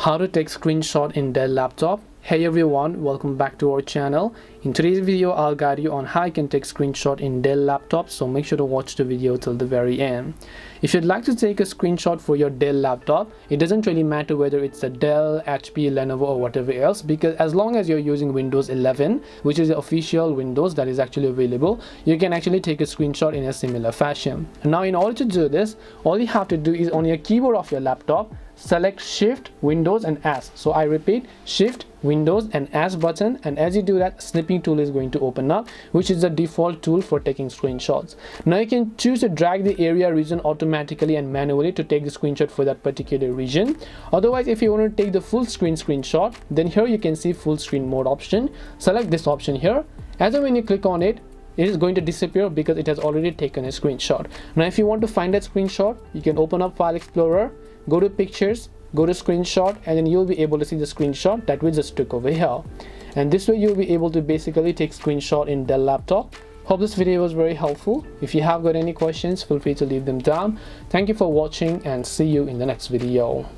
How to take screenshot in Dell laptop. Hey everyone, welcome back to our channel. In today's video I'll guide you on how you can take screenshot in Dell laptop, so make sure to watch the video till the very end. If you'd like to take a screenshot for your Dell laptop, it doesn't really matter whether it's a Dell, HP, Lenovo or whatever else, because as long as you're using Windows 11, which is the official Windows that is actually available, you can actually take a screenshot in a similar fashion. Now in order to do this, all you have to do is on your keyboard of your laptop, select Shift, Windows and S. So I repeat, Shift, Windows and S button, and as you do that, snipping tool is going to open up, which is the default tool for taking screenshots. Now you can choose to drag the area region automatically and manually to take the screenshot for that particular region. Otherwise, if you want to take the full screen screenshot, then here you can see full screen mode option. Select this option here, as and when you click on it, it is going to disappear because it has already taken a screenshot. Now if you want to find that screenshot, you can open up File Explorer, go to Pictures, go to Screenshot, and then you'll be able to see the screenshot that we just took over here. And this way you'll be able to basically take screenshot in Dell laptop. Hope this video was very helpful. If you have got any questions, feel free to leave them down. Thank you for watching and see you in the next video.